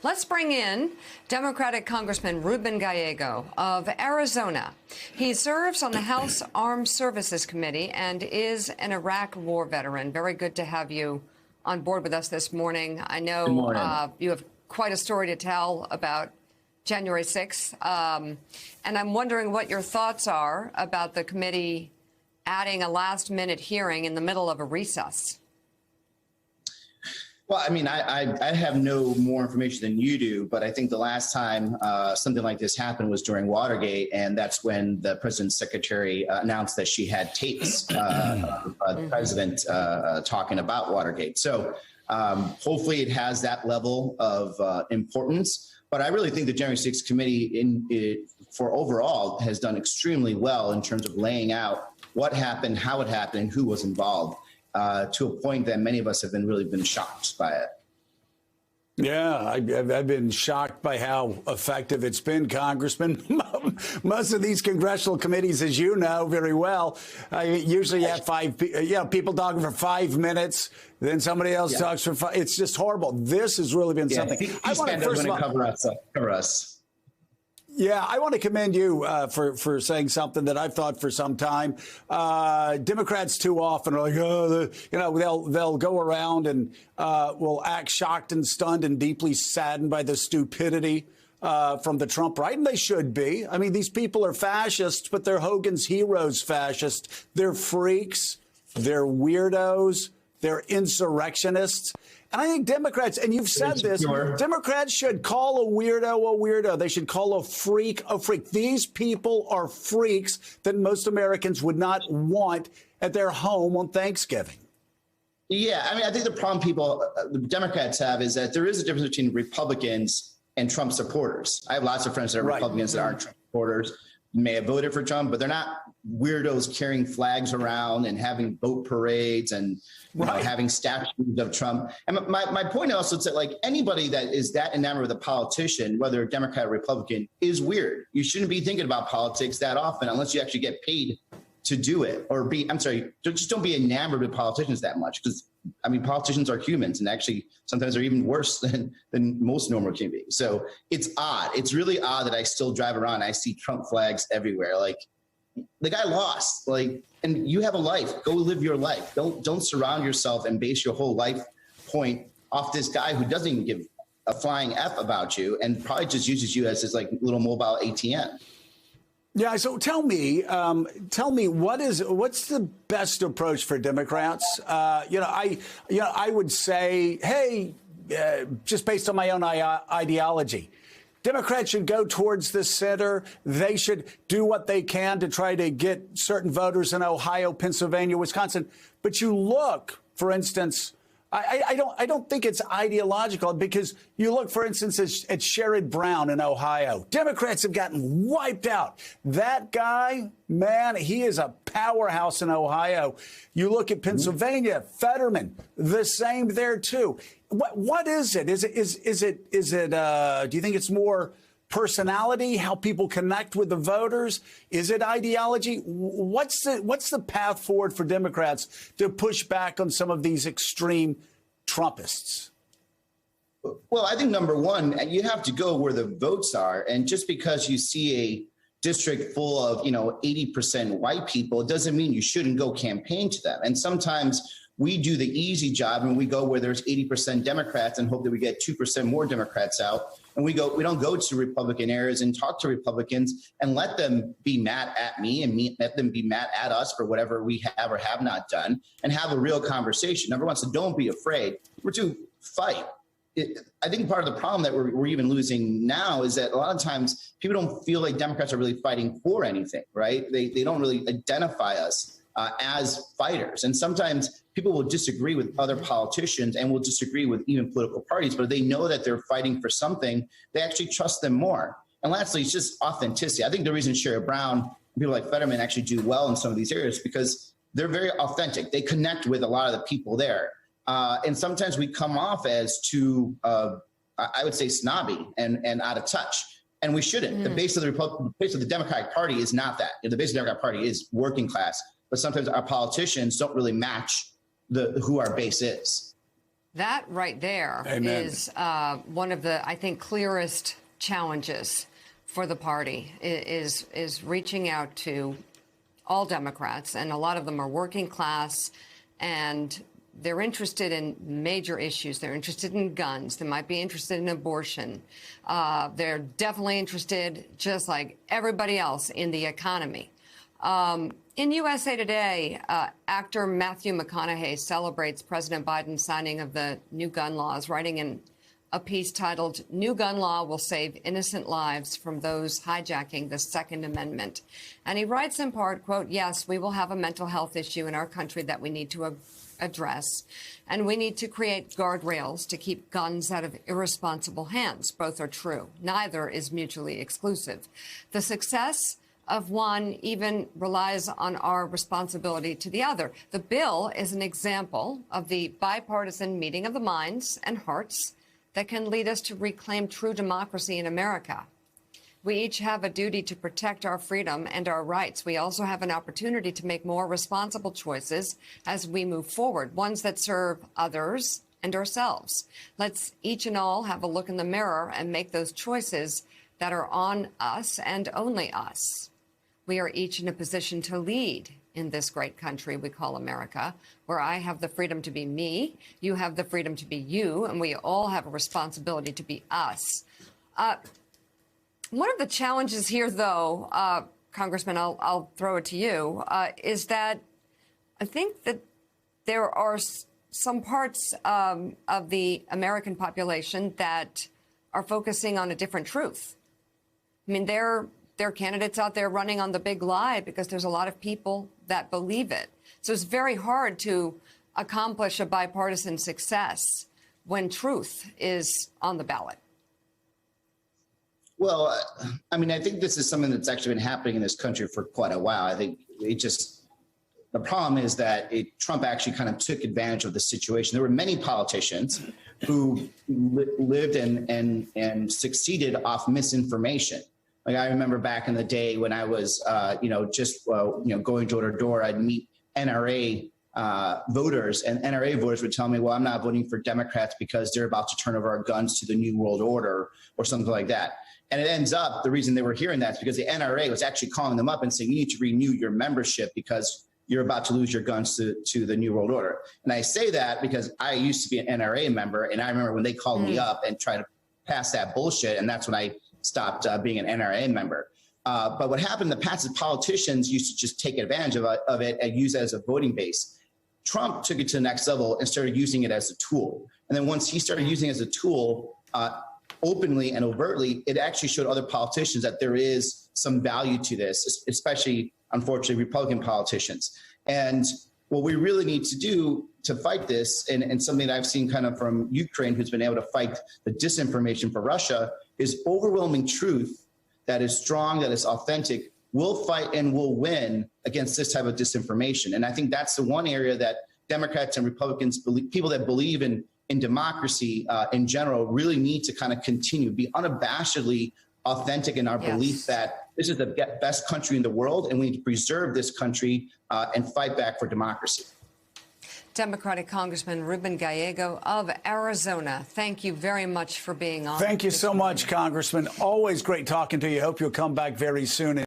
Let's bring in Democratic Congressman Ruben Gallego of Arizona. He serves on the House Armed Services Committee and is an Iraq war veteran. Very good to have you on board with us this morning. I know you have quite a story to tell about January 6th, and I'm wondering what your thoughts are about the committee adding a last-minute hearing in the middle of a recess. Well, I mean, I have no more information than you do, but I think the last time something like this happened was during Watergate, and that's when the president's secretary announced that she had tapes of the president talking about Watergate. So hopefully it has that level of importance. But I really think the January 6th committee for overall has done extremely well in terms of laying out what happened, how it happened, and who was involved. To a point that many of us have really been shocked by it. Yeah, I've been shocked by how effective it's been, Congressman. Most of these congressional committees, as you know very well, usually have people talking for 5 minutes, then somebody else talks for 5. It's just horrible. This has really been something. I want to first of all cover us. Yeah, I want to commend you for saying something that I've thought for some time. Democrats too often are like, they'll go around and will act shocked and stunned and deeply saddened by the stupidity from the Trump right, and they should be. I mean, these people are fascists, but they're Hogan's Heroes fascists. They're freaks. They're weirdos. They're insurrectionists. And I think Democrats, and you've said this, Democrats should call a weirdo. They should call a freak a freak. These people are freaks that most Americans would not want at their home on Thanksgiving. Yeah, I mean, I think the problem the Democrats have is that there is a difference between Republicans and Trump supporters. I have lots of friends that are Republicans that aren't Trump supporters, may have voted for Trump, but they're not weirdos carrying flags around and having boat parades and having statues of Trump. And my point also is that, like, anybody that is that enamored with a politician, whether Democrat or Republican, is weird. You shouldn't be thinking about politics that often unless you actually get paid to do it, or just don't be enamored with politicians that much. Because, I mean, politicians are humans, and actually sometimes they're even worse than most normal human beings. So it's odd. It's really odd that I still drive around and I see Trump flags everywhere. Like, the guy lost, and you have a life. Go live your life. Don't surround yourself and base your whole life point off this guy who doesn't even give a flying F about you and probably just uses you as his little mobile ATM. Yeah. So tell me, what's the best approach for Democrats? I would say, hey, just based on my own ideology, Democrats should go towards the center. They should do what they can to try to get certain voters in Ohio, Pennsylvania, Wisconsin. But you look, for instance, I don't think it's ideological, because you look, for instance, at Sherrod Brown in Ohio. Democrats have gotten wiped out. That guy, man, he is a powerhouse in Ohio. You look at Pennsylvania, Fetterman, the same there too. What is it? Is it? Do you think it's more personality, how people connect with the voters? Is it ideology? What's the path forward for Democrats to push back on some of these extreme Trumpists? Well, I think number one, you have to go where the votes are. And just because you see a district full of 80% white people, it doesn't mean you shouldn't go campaign to them. And sometimes we do the easy job and we go where there's 80% Democrats and hope that we get 2% more Democrats out. And we don't go to Republican areas and talk to Republicans and let them be mad at me and let them be mad at us for whatever we have or have not done, and have a real conversation. Number one, so don't be afraid. Number two, fight. I think part of the problem that we're even losing now is that a lot of times people don't feel like Democrats are really fighting for anything, right? They don't really identify us as fighters. And sometimes people will disagree with other politicians and will disagree with even political parties, but they know that they're fighting for something. They actually trust them more. And lastly, it's just authenticity. I think the reason Sherrod Brown and people like Fetterman actually do well in some of these areas because they're very authentic. They connect with a lot of the people there. And sometimes we come off as too, I would say, snobby and out of touch. And we shouldn't. The base of the Democratic Party is not that. The base of the Democratic Party is working class. But sometimes our politicians don't really match who our base is. That right there Amen. is one of the, I think, clearest challenges for the party is reaching out to all Democrats, and a lot of them are working class, and they're interested in major issues. They're interested in guns. They might be interested in abortion. They're definitely interested, just like everybody else, in the economy. In USA Today, actor Matthew McConaughey celebrates President Biden's signing of the new gun laws, writing in a piece titled, "New Gun Law Will Save Innocent Lives from Those Hijacking the Second Amendment." And he writes in part, quote, "Yes, we will have a mental health issue in our country that we need to address, and we need to create guardrails to keep guns out of irresponsible hands." Both are true. Neither is mutually exclusive. The success of one even relies on our responsibility to the other. The bill is an example of the bipartisan meeting of the minds and hearts that can lead us to reclaim true democracy in America. We each have a duty to protect our freedom and our rights. We also have an opportunity to make more responsible choices as we move forward, ones that serve others and ourselves. Let's each and all have a look in the mirror and make those choices that are on us and only us. We are each in a position to lead in this great country we call America, where I have the freedom to be me, you have the freedom to be you, and we all have a responsibility to be us. One of the challenges here, though, Congressman, I'll throw it to you, is that I think that there are some parts of the American population that are focusing on a different truth. I mean, there are candidates out there running on the big lie because there's a lot of people that believe it. So it's very hard to accomplish a bipartisan success when truth is on the ballot. Well, I mean, I think this is something that's actually been happening in this country for quite a while. I think the problem is that Trump actually kind of took advantage of the situation. There were many politicians who lived and succeeded off misinformation. Like I remember back in the day when I was, going door to door, I'd meet NRA voters, and NRA voters would tell me, well, I'm not voting for Democrats because they're about to turn over our guns to the New World Order or something like that. And it ends up, the reason they were hearing that is because the NRA was actually calling them up and saying, you need to renew your membership because you're about to lose your guns to the New World Order. And I say that because I used to be an NRA member, and I remember when they called me up and tried to pass that bullshit, and that's when I stopped being an NRA member. But what happened in the past is politicians used to just take advantage of it and use it as a voting base. Trump took it to the next level and started using it as a tool. And then once he started using it as a tool openly and overtly, it actually showed other politicians that there is some value to this, especially, unfortunately, Republican politicians. And what we really need to do to fight this, and something that I've seen kind of from Ukraine, who's been able to fight the disinformation for Russia, is overwhelming truth that is strong, that is authentic, will fight and will win against this type of disinformation. And I think that's the one area that Democrats and Republicans, people that believe in democracy in general, really need to kind of continue, be unabashedly authentic in our belief that this is the best country in the world, and we need to preserve this country and fight back for democracy. Democratic Congressman Ruben Gallego of Arizona, thank you very much for being on. Thank you so much, Congressman. Always great talking to you. Hope you'll come back very soon.